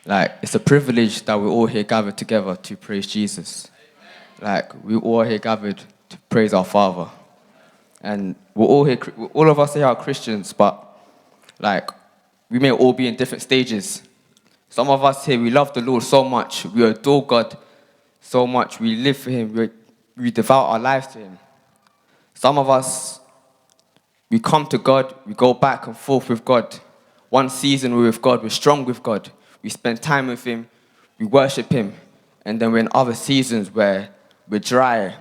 Like, it's a privilege that we're all here gathered together to praise Jesus. Like, we're all here gathered to praise our Father. And we're all here, all of us here are Christians, but like, we may all be in different stages. Some of us here, we love the Lord so much, we adore God so much, we live for Him, we devote our lives to Him. Some of us, we come to God, we go back and forth with God. One season we're with God, we're strong with God. We spend time with Him, we worship Him. And then we're in other seasons where we're dry,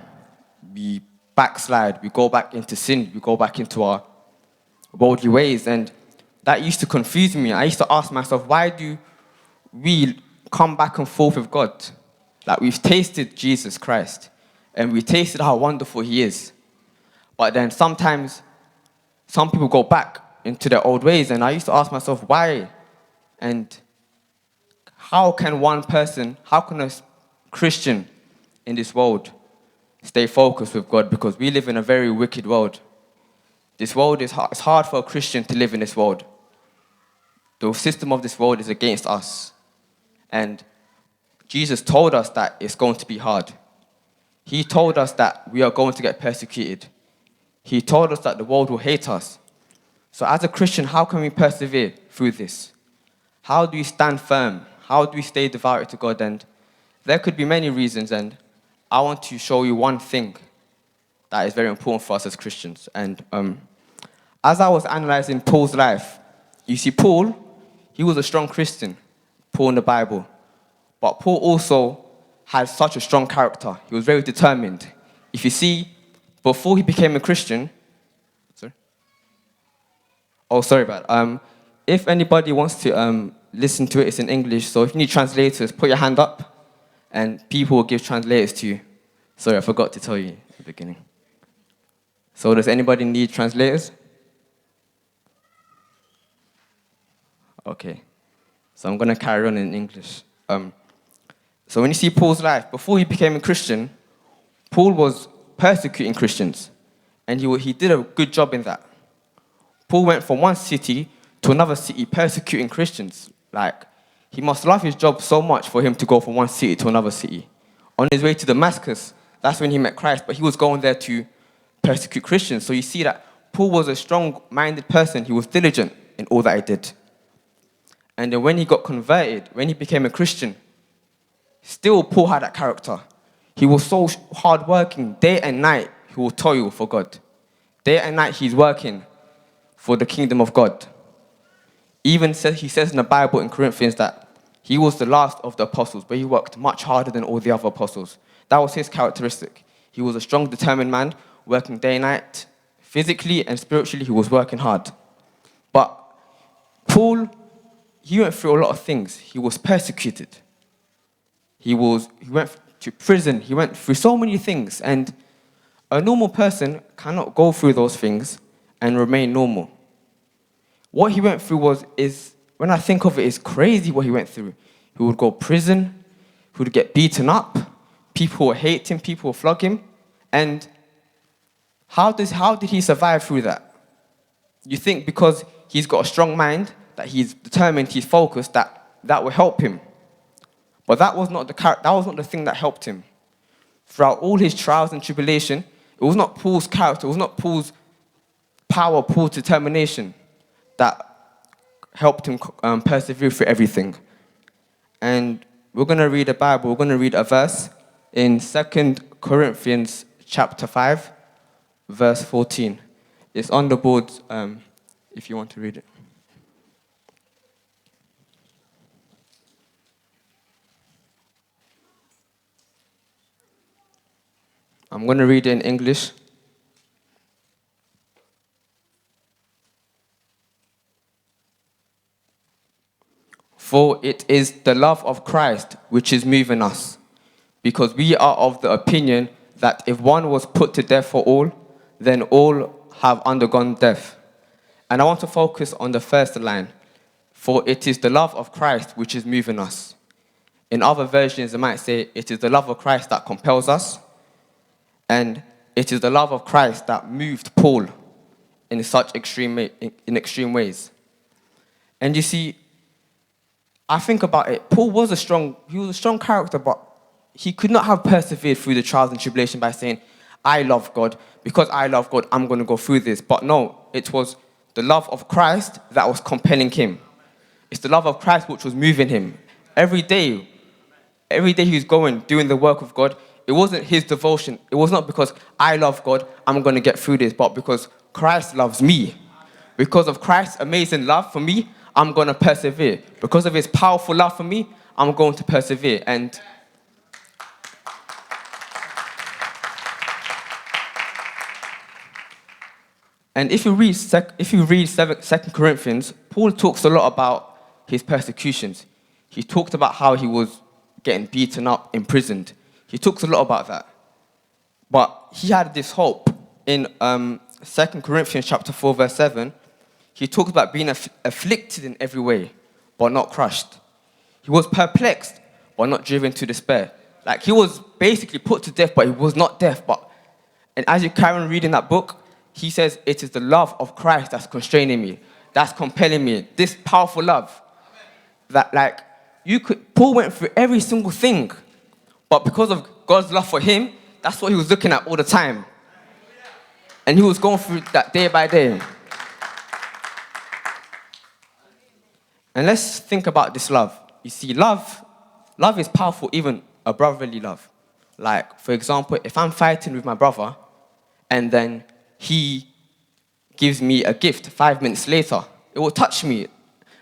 we backslide, we go back into sin, we go back into our worldly ways. And that used to confuse me. I used to ask myself, why do we come back and forth with God? Like, we've tasted Jesus Christ, and we tasted how wonderful He is. But then sometimes, some people go back into their old ways, and I used to ask myself, why? And how can a Christian in this world stay focused with God? Because we live in a very wicked world. This world is hard. It's hard for a Christian to live in this world. The system of this world is against us. And Jesus told us that it's going to be hard. He told us that we are going to get persecuted. He told us that the world will hate us. So as a Christian, how can we persevere through this? How do we stand firm? How do we stay devoted to God? And there could be many reasons, and I want to show you one thing that is very important for us as Christians. And as I was analyzing Paul's life, you see, Paul, he was a strong Christian, Paul in the Bible. But Paul also had such a strong character. He was very determined. If you see, before he became a Christian, if anybody wants to listen to it, it's in English. So if you need translators, put your hand up, and people will give translators to you. Sorry, I forgot to tell you at the beginning. So does anybody need translators? Okay. So I'm going to carry on in English. So when you see Paul's life, before he became a Christian, Paul was persecuting Christians. And he did a good job in that. Paul went from one city to another city persecuting Christians. Like, he must love his job so much for him to go from one city to another city. On his way to Damascus, that's when he met Christ, but he was going there to persecute Christians. So you see that Paul was a strong-minded person. He was diligent in all that he did. And then when he got converted, when he became a Christian, still Paul had that character. He was so hard-working. Day and night, he will toil for God. Day and night, he's working for the kingdom of God. Even he says in the Bible in Corinthians that he was the last of the apostles, but he worked much harder than all the other apostles. That was his characteristic. He was a strong, determined man, working day and night. Physically and spiritually, he was working hard. But Paul, he went through a lot of things. He was persecuted. He went to prison. He went through so many things. And a normal person cannot go through those things and remain normal. What he went through when I think of it, is crazy what he went through. He would go to prison. He would get beaten up. People would hate him. People would flog him. And how did he survive through that? You think because he's got a strong mind, that he's determined, he's focused, that will help him. But that was not the thing that helped him. Throughout all his trials and tribulation, it was not Paul's character, it was not Paul's power, Paul's determination that helped him persevere through everything. And we're going to read the Bible. We're going to read a verse in 2 Corinthians chapter 5, verse 14. It's on the board if you want to read it. I'm going to read it in English. For it is the love of Christ which is moving us, because we are of the opinion that if one was put to death for all, then all have undergone death. And I want to focus on the first line. For it is the love of Christ which is moving us. In other versions, it might say, it is the love of Christ that compels us. And it is the love of Christ that moved Paul in extreme ways. And you see, I think about it, Paul was he was a strong character, but he could not have persevered through the trials and tribulation by saying, I love God. Because I love God, I'm going to go through this. But no, it was the love of Christ that was compelling him. It's the love of Christ which was moving him. Every day, every day he was going, doing the work of God. It wasn't his devotion. It was not because I love God, I'm going to get through this, but because Christ loves me. Because of Christ's amazing love for me, I'm going to persevere. Because of his powerful love for me, I'm going to persevere. And if you read Second Corinthians, Paul talks a lot about his persecutions. He talked about how he was getting beaten up, imprisoned. He talks a lot about that. But he had this hope in 2 Corinthians chapter 4, verse 7. He talks about being afflicted in every way, but not crushed. He was perplexed, but not driven to despair. Like, he was basically put to death, but he was not deaf. And as you carry on reading that book, he says, it is the love of Christ that's constraining me, that's compelling me. This powerful love. That, like, Paul went through every single thing, but because of God's love for him, that's what he was looking at all the time. And he was going through that day by day. And let's think about this love. You see, love is powerful, even a brotherly love. Like, for example, if I'm fighting with my brother, and then he gives me a gift 5 minutes later, it will touch me.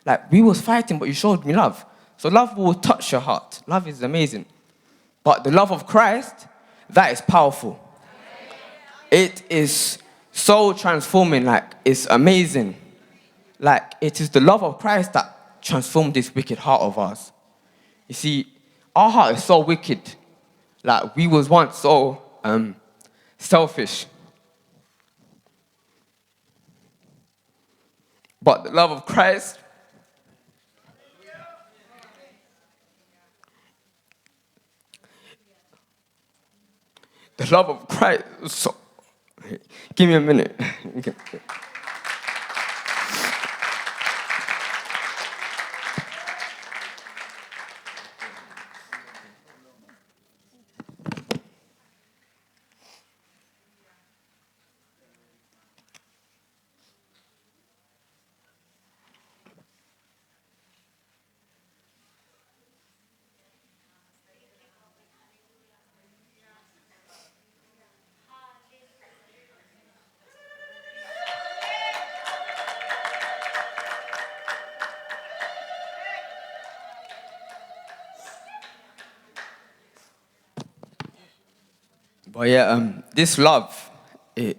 Like, we was fighting, but you showed me love. So love will touch your heart. Love is amazing. But the love of Christ, that is powerful. It is so transforming, like, it's amazing. Like, it is the love of Christ that transformed this wicked heart of ours. You see, our heart is so wicked. Like, we was once so selfish. But the love of Christ, the love of Christ, so, give me a minute. But yeah, this love, it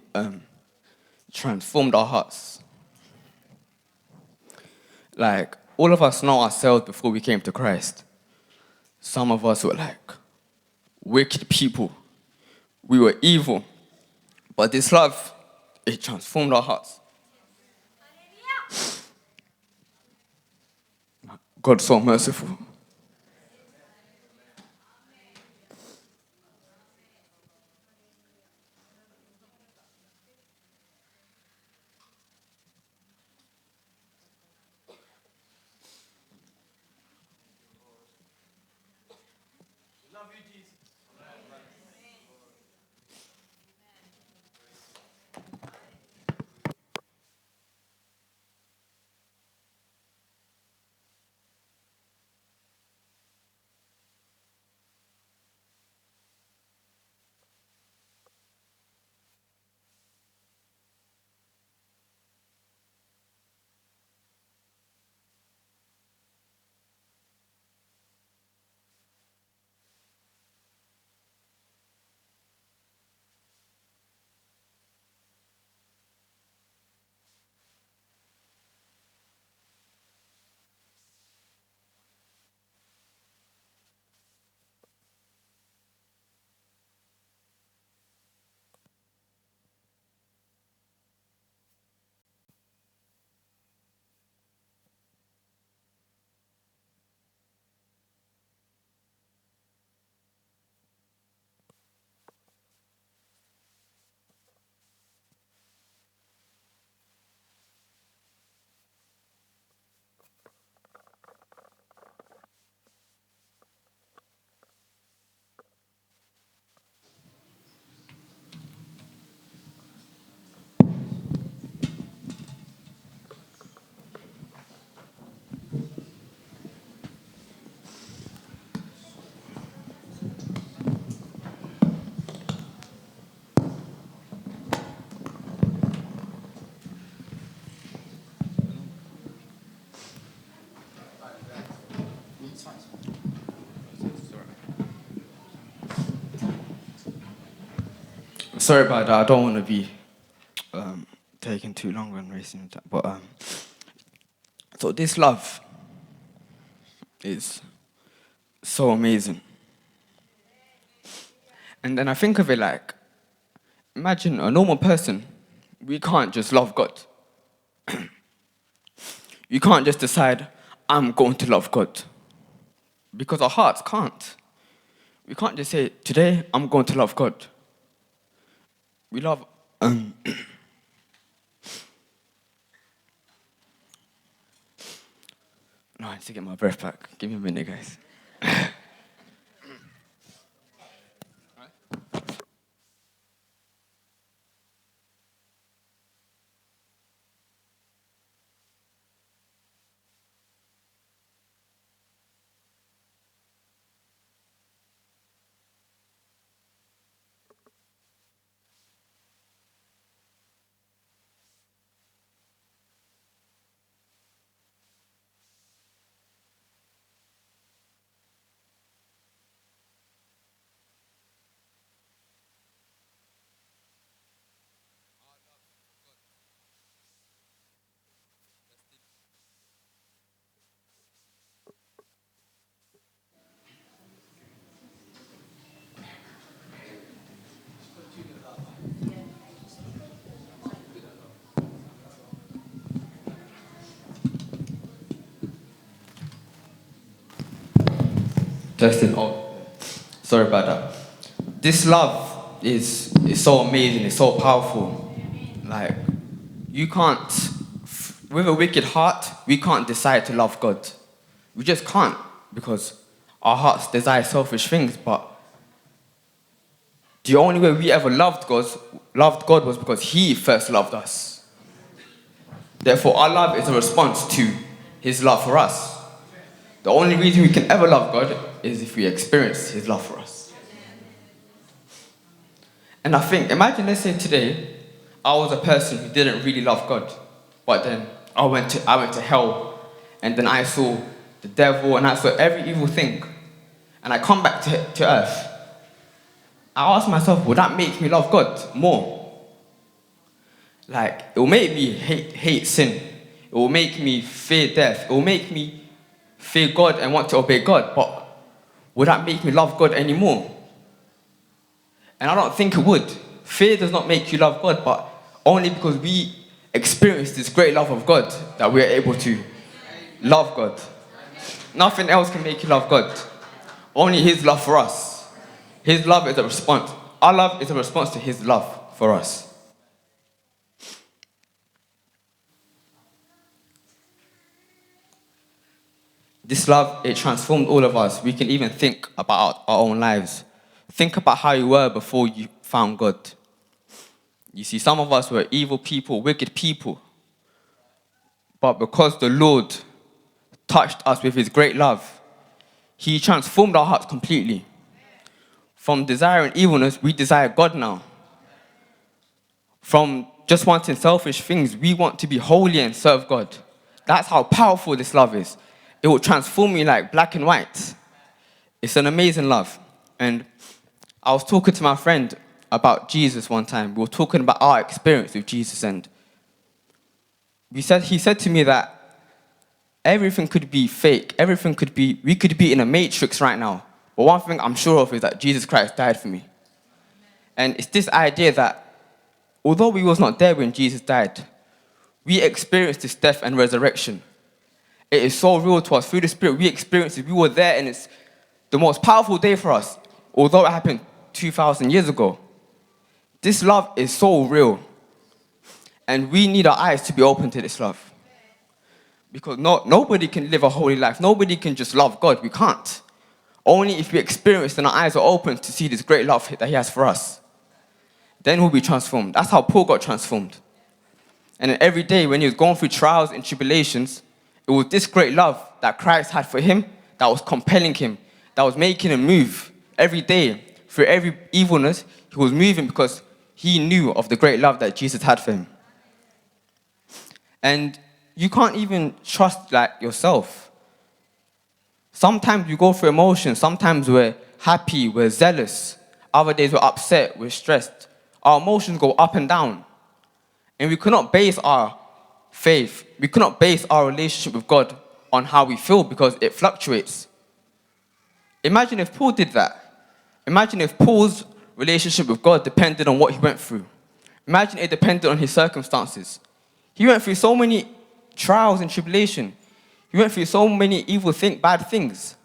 transformed our hearts. Like, all of us know ourselves before we came to Christ. Some of us were like wicked people. We were evil. But this love, it transformed our hearts. God's so merciful. Sorry about that. I don't want to be taking too long when racing that. But so this love is so amazing. And then I think of it like, imagine a normal person, we can't just love God. You can't just decide, I'm going to love God. Because our hearts can't. We can't just say, today I'm going to love God. We love... No, I need to get my breath back. Give me a minute, guys. Justin, sorry about that. This love is so amazing, it's so powerful. Like, you can't, with a wicked heart, we can't decide to love God. We just can't, because our hearts desire selfish things, but the only way we ever loved God was because He first loved us. Therefore, our love is a response to His love for us. The only reason we can ever love God is if we experience His love for us. And I think, imagine, let's say today, I was a person who didn't really love God, but then I went to hell, and then I saw the devil, and I saw every evil thing, and I come back to earth. I ask myself, would that make me love God more? Like, it will make me hate sin. It will make me fear death. It will make me fear God and want to obey God, but would that make me love God anymore? And I don't think it would. Fear does not make you love God, but only because we experience this great love of God that we are able to love God. Nothing else can make you love God. Only His love for us. His love is a response. Our love is a response to His love for us. This love, it transformed all of us. We can even think about our own lives. Think about how you were before you found God. You see, some of us were evil people, wicked people. But because the Lord touched us with His great love, He transformed our hearts completely. From desiring evilness, we desire God now. From just wanting selfish things, we want to be holy and serve God. That's how powerful this love is. It will transform you like black and white. It's an amazing love. And I was talking to my friend about Jesus one time. We were talking about our experience with Jesus, and he said to me that everything could be fake. We could be in a matrix right now. But one thing I'm sure of is that Jesus Christ died for me. And it's this idea that although we was not there when Jesus died, we experienced this death and resurrection. It is so real to us. Through the Spirit, we experienced it. We were there, and it's the most powerful day for us, although it happened 2,000 years ago. This love is so real, and we need our eyes to be open to this love. Because nobody can live a holy life. Nobody can just love God. We can't. Only if we experience and our eyes are open to see this great love that He has for us, then we'll be transformed. That's how Paul got transformed. And then every day when he was going through trials and tribulations, it was this great love that Christ had for him that was compelling him, that was making him move every day. Through every evilness, he was moving because he knew of the great love that Jesus had for him. And you can't even trust yourself. Sometimes you go through emotions. Sometimes we're happy, we're zealous. Other days we're upset, we're stressed. our emotions go up and down. And we cannot base our faith, we cannot base our relationship with God on how we feel because it fluctuates. Imagine if Paul did that. Imagine if Paul's relationship with God depended on what he went through. Imagine it depended on his circumstances. He went through so many trials and tribulation. He went through so many bad things.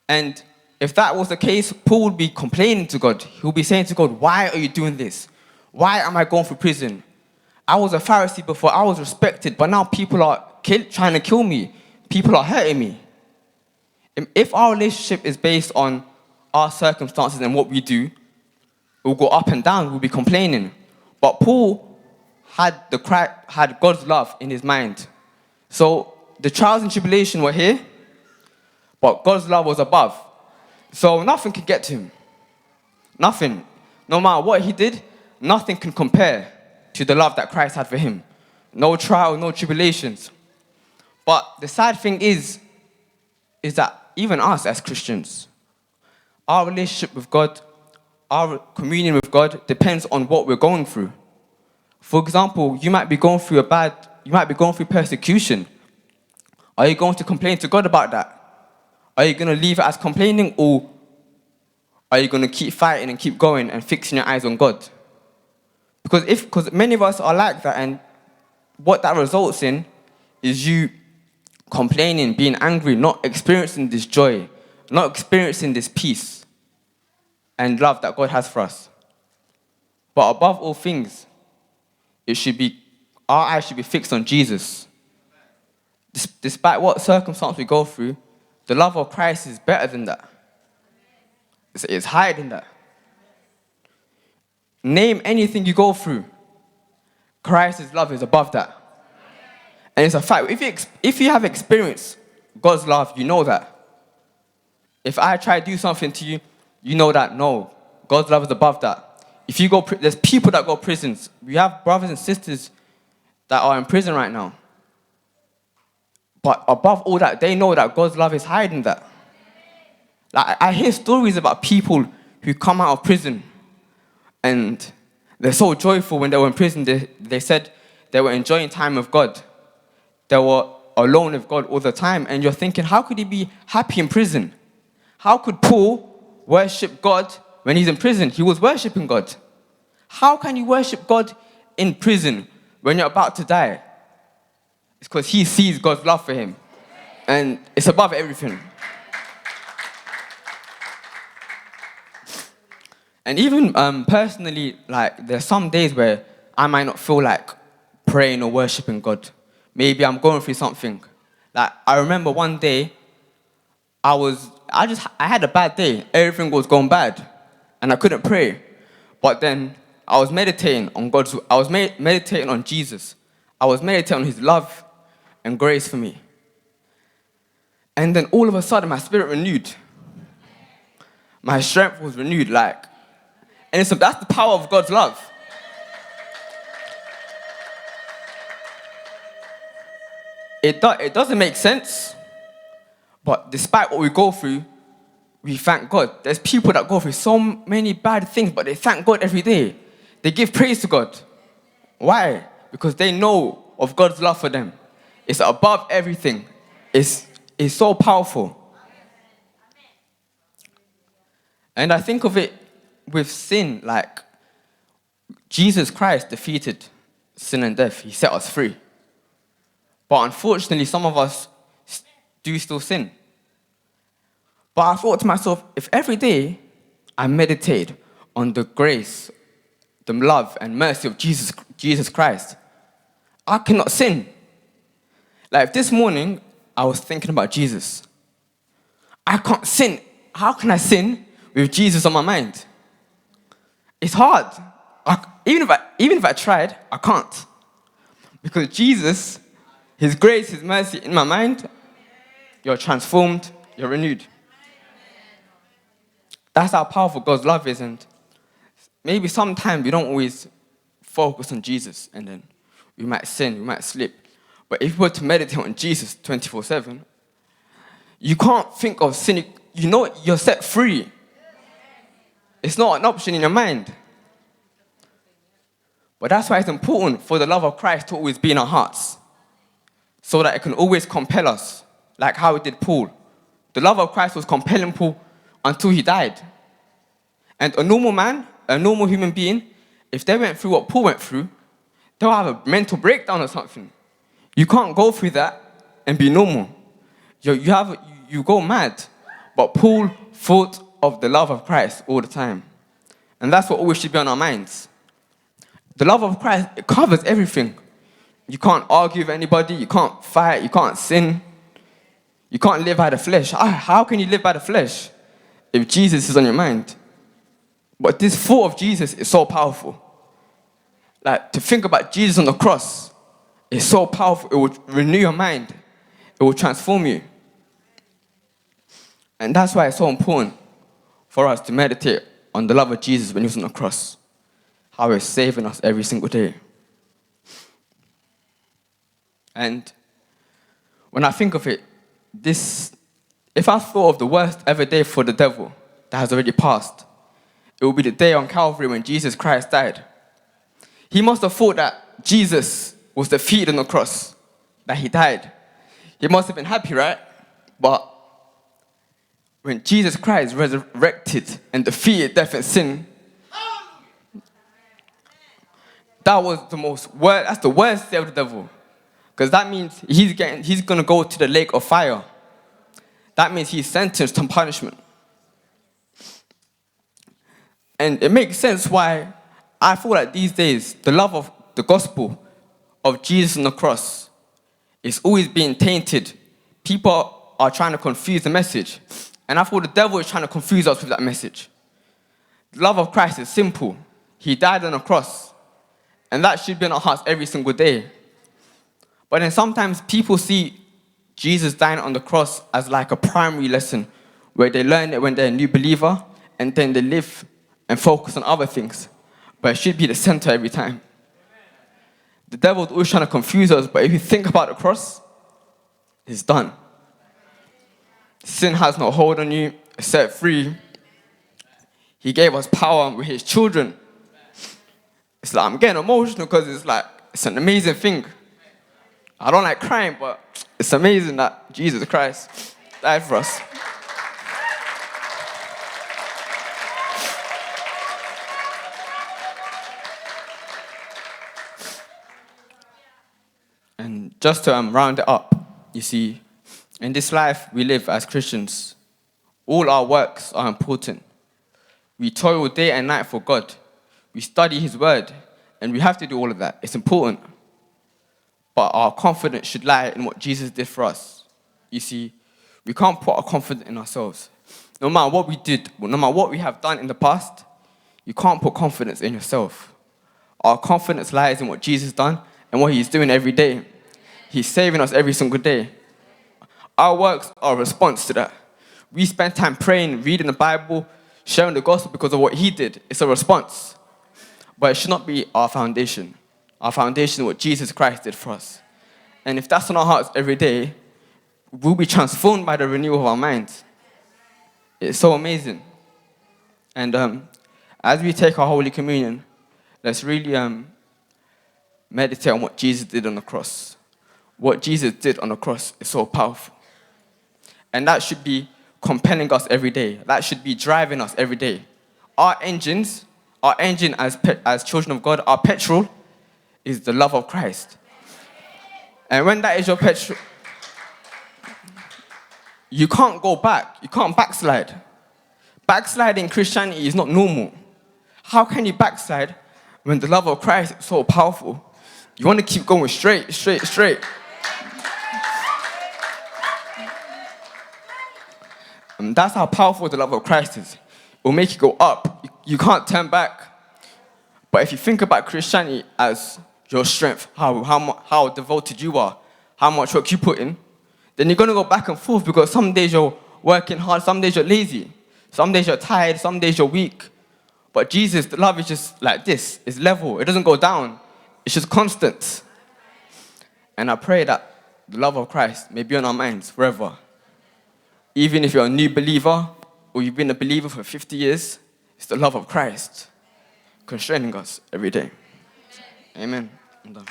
And if that was the case, Paul would be complaining to God. He would be saying to God, why are you doing this? Why am I going through prison? I was a Pharisee before, I was respected, but now people are trying to kill me. People are hurting me. If our relationship is based on our circumstances and what we do, it will go up and down, we'll be complaining. But Paul had God's love in his mind. So the trials and tribulation were here, but God's love was above. So nothing could get to him. Nothing. No matter what he did, nothing can compare to the love that Christ had for him. No trial, no tribulations. But the sad thing is that even us as Christians, our relationship with God, our communion with God depends on what we're going through. For example, you might be going through persecution. Are you going to complain to God about that? Are you going to leave it as complaining, or are you going to keep fighting and keep going and fixing your eyes on God? Because many of us are like that, and what that results in is you complaining, being angry, not experiencing this joy, not experiencing this peace and love that God has for us. But above all things, our eyes should be fixed on Jesus. Despite what circumstance we go through, the love of Christ is better than that. It's higher than that. Name anything you go through, Christ's love is above that. And it's a fact. If you have experienced God's love, you know that. If I try to do something to you, you know that, no, God's love is above that. If you go, there's people that go to prisons. We have brothers and sisters that are in prison right now. But above all that, they know that God's love is higher than that. Like, I hear stories about people who come out of prison and they're so joyful when they were in prison. They said they were enjoying time with God. They were alone with God all the time. And you're thinking, how could he be happy in prison? How could Paul worship God when he's in prison? He was worshiping God. How can you worship God in prison when you're about to die? It's because he sees God's love for him. And it's above everything. And even personally, like, there's some days where I might not feel like praying or worshiping God. Maybe I'm going through something. Like, I remember one day, I had a bad day. Everything was going bad. And I couldn't pray. But then I was meditating on meditating on Jesus. I was meditating on his love and grace for me. And then all of a sudden, my spirit renewed. My strength was renewed, and that's the power of God's love. It doesn't make sense, but despite what we go through, we thank God. There's people that go through so many bad things, but they thank God every day. They give praise to God. Why? Because they know of God's love for them. It's above everything. It's so powerful. And I think of it with sin, like Jesus Christ defeated sin and death. He set us free. But unfortunately, some of us do still sin. But I thought to myself, if every day I meditate on the grace, the love and mercy of Jesus Christ, I cannot sin. Like this morning, I was thinking about Jesus. I can't sin. How can I sin with Jesus on my mind? It's hard. Even if I tried, I can't. Because Jesus, his grace, his mercy in my mind, you're transformed, you're renewed. That's how powerful God's love is. And maybe sometimes we don't always focus on Jesus, and then we might sin, we might slip. But if we were to meditate on Jesus 24/7, you can't think of sinning. You know you're set free. It's not an option in your mind. But that's why it's important for the love of Christ to always be in our hearts, so that it can always compel us, like how it did Paul. The love of Christ was compelling Paul until he died. And a normal man, a normal human being, if they went through what Paul went through, they'll have a mental breakdown or something. You can't go through that and be normal. You go mad. But Paul thought of the love of Christ all the time. And that's what always should be on our minds. The love of Christ, it covers everything. You can't argue with anybody, you can't fight, you can't sin. You can't live by the flesh. How can you live by the flesh if Jesus is on your mind? But this thought of Jesus is so powerful. Like, to think about Jesus on the cross is so powerful. It will renew your mind. It will transform you. And that's why it's so important for us to meditate on the love of Jesus when he was on the cross. How he's saving us every single day. And when I think of it, if I thought of the worst ever day for the devil that has already passed, it will be the day on Calvary when Jesus Christ died. He must have thought that Jesus was defeated on the cross, that he died. He must have been happy, right? But when Jesus Christ resurrected and defeated death and sin, that's the worst day of the devil. Because that means he's going to go to the lake of fire. That means he's sentenced to punishment. And it makes sense why I feel like these days, the love of the gospel of Jesus on the cross is always being tainted. People are trying to confuse the message. And I feel the devil is trying to confuse us with that message. The love of Christ is simple. He died on the cross. And that should be in our hearts every single day. But then sometimes people see Jesus dying on the cross as like a primary lesson where they learn it when they're a new believer and then they live and focus on other things. But it should be the center every time. The devil's always trying to confuse us, but if you think about the cross, it's done. Sin has no hold on you, it's set free. He gave us power with his children. It's like, I'm getting emotional because it's an amazing thing. I don't like crying, but it's amazing that Jesus Christ died for us. And just to round it up, you see, in this life we live as Christians, all our works are important. We toil day and night for God. We study his word, and we have to do all of that. It's important. But our confidence should lie in what Jesus did for us. You see, we can't put our confidence in ourselves. No matter what we did, no matter what we have done in the past, you can't put confidence in yourself. Our confidence lies in what Jesus done and what he's doing every day. He's saving us every single day. Our works are a response to that. We spend time praying, reading the Bible, sharing the gospel because of what he did. It's a response. But it should not be our foundation. Our foundation is what Jesus Christ did for us. And if that's on our hearts every day, we'll be transformed by the renewal of our minds. It's so amazing. And as we take our Holy Communion, let's really meditate on what Jesus did on the cross. What Jesus did on the cross is so powerful. And that should be compelling us every day. That should be driving us every day. Our engine as children of God, our petrol, is the love of Christ. And when that is your petrol, you can't go back. You can't backslide. Backsliding in Christianity is not normal. How can you backslide when the love of Christ is so powerful? You want to keep going straight. And that's how powerful the love of Christ is. It will make you go up. You can't turn back. But if you think about Christianity as your strength, how devoted you are, how much work you put in, then you're going to go back and forth because some days you're working hard, some days you're lazy, some days you're tired, some days you're weak. But Jesus, the love is just like this. It's level. It doesn't go down. It's just constant. And I pray that the love of Christ may be on our minds forever. Even if you're a new believer or you've been a believer for 50 years, it's the love of Christ constraining us every day. Amen. I'm done.